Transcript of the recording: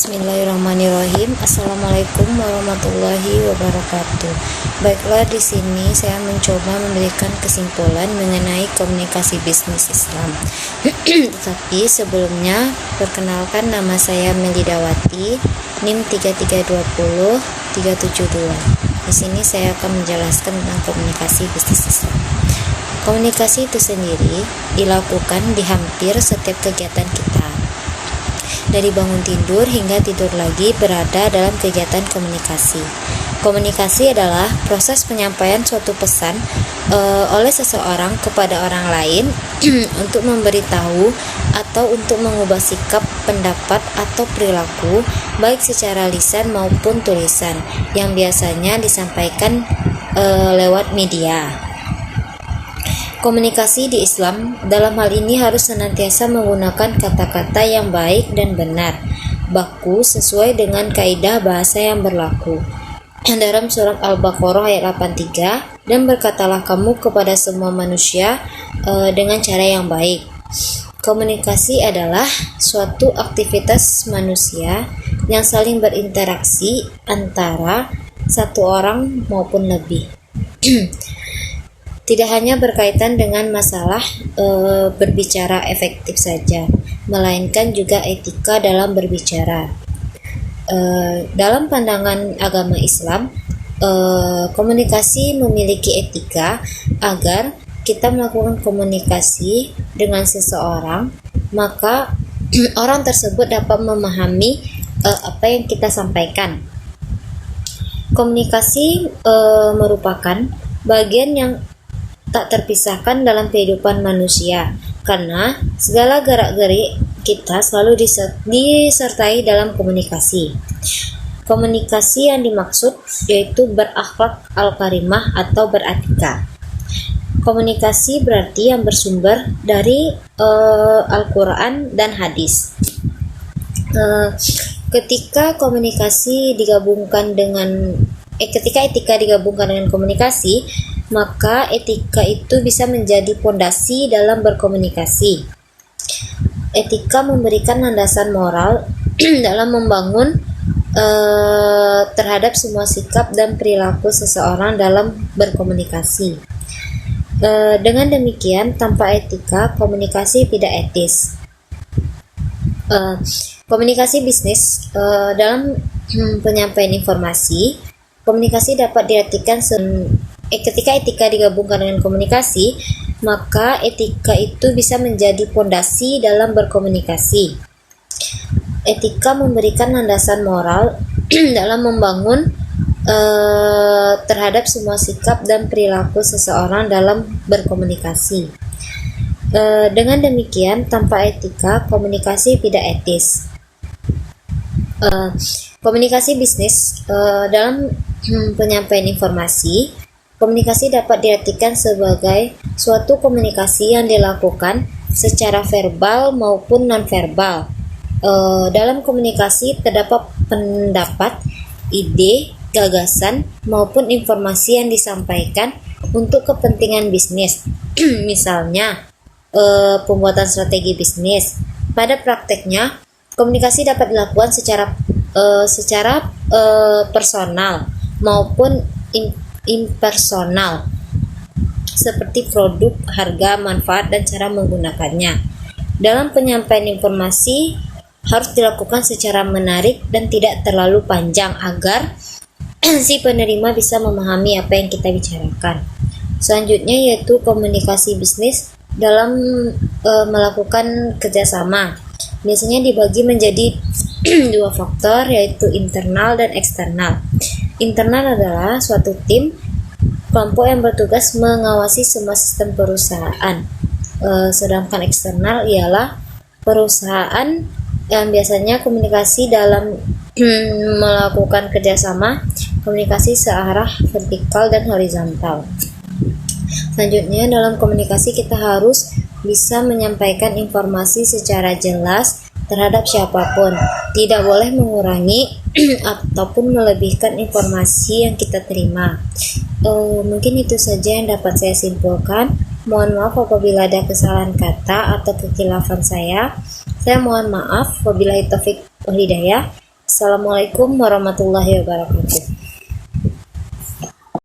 Bismillahirrahmanirrahim. Assalamualaikum warahmatullahi wabarakatuh. Baiklah, di sini saya mencoba memberikan kesimpulan mengenai komunikasi bisnis Islam. Tapi sebelumnya, perkenalkan, nama saya Melidawati, NIM 3320372. Di sini saya akan menjelaskan tentang komunikasi bisnis Islam. Komunikasi itu sendiri dilakukan di hampir setiap kegiatan kita. Dari bangun tidur hingga tidur lagi berada dalam kegiatan komunikasi. Komunikasi adalah proses penyampaian suatu pesan oleh seseorang kepada orang lain untuk memberitahu atau untuk mengubah sikap, pendapat, atau perilaku baik secara lisan maupun tulisan yang biasanya disampaikan lewat media. Komunikasi di Islam dalam hal ini harus senantiasa menggunakan kata-kata yang baik dan benar, baku sesuai dengan kaidah bahasa yang berlaku. Dalam surat Al-Baqarah ayat 83, dan berkatalah kamu kepada semua manusia dengan cara yang baik. Komunikasi adalah suatu aktivitas manusia yang saling berinteraksi antara satu orang maupun lebih. Tidak hanya berkaitan dengan masalah berbicara efektif saja, melainkan juga etika dalam berbicara. Dalam pandangan agama Islam, komunikasi memiliki etika agar kita melakukan komunikasi dengan seseorang, maka orang tersebut dapat memahami apa yang kita sampaikan. Komunikasi merupakan bagian yang tak terpisahkan dalam kehidupan manusia, karena segala gerak-gerik kita selalu disertai dalam komunikasi. Komunikasi yang dimaksud yaitu berakhlak al-karimah atau beretika. Komunikasi berarti yang bersumber dari Al-Quran dan hadis. Ketika etika digabungkan dengan komunikasi, maka etika itu bisa menjadi pondasi dalam berkomunikasi. Etika memberikan landasan moral dalam membangun terhadap semua sikap dan perilaku seseorang dalam berkomunikasi. Dengan demikian, tanpa etika, komunikasi tidak etis. Komunikasi bisnis dalam penyampaian informasi, komunikasi dapat diartikan ketika etika digabungkan dengan komunikasi, maka etika itu bisa menjadi pondasi dalam berkomunikasi. Etika memberikan landasan moral dalam membangun terhadap semua sikap dan perilaku seseorang dalam berkomunikasi. Dengan demikian, tanpa etika, komunikasi tidak etis. Komunikasi bisnis dalam penyampaian informasi, komunikasi dapat diartikan sebagai suatu komunikasi yang dilakukan secara verbal maupun non-verbal. Dalam komunikasi terdapat pendapat, ide, gagasan, maupun informasi yang disampaikan untuk kepentingan bisnis. Misalnya, pembuatan strategi bisnis. Pada prakteknya, komunikasi dapat dilakukan secara personal maupun impersonal, seperti produk, harga, manfaat, dan cara menggunakannya. Dalam penyampaian informasi harus dilakukan secara menarik dan tidak terlalu panjang agar si penerima bisa memahami apa yang kita bicarakan. Selanjutnya yaitu komunikasi bisnis dalam melakukan kerjasama. Biasanya dibagi menjadi dua faktor, yaitu internal dan eksternal. Internal adalah suatu tim, kelompok yang bertugas mengawasi semua sistem perusahaan. Sedangkan eksternal ialah perusahaan yang biasanya komunikasi dalam melakukan kerjasama, komunikasi searah vertikal dan horizontal. Selanjutnya, dalam komunikasi kita harus bisa menyampaikan informasi secara jelas terhadap siapapun, tidak boleh mengurangi ataupun melebihkan informasi yang kita terima. Mungkin itu saja yang dapat saya simpulkan. Mohon maaf apabila ada kesalahan kata atau kekhilafan saya. Saya mohon maaf. Wabillahi taufik wal hidayah. Assalamualaikum warahmatullahi wabarakatuh.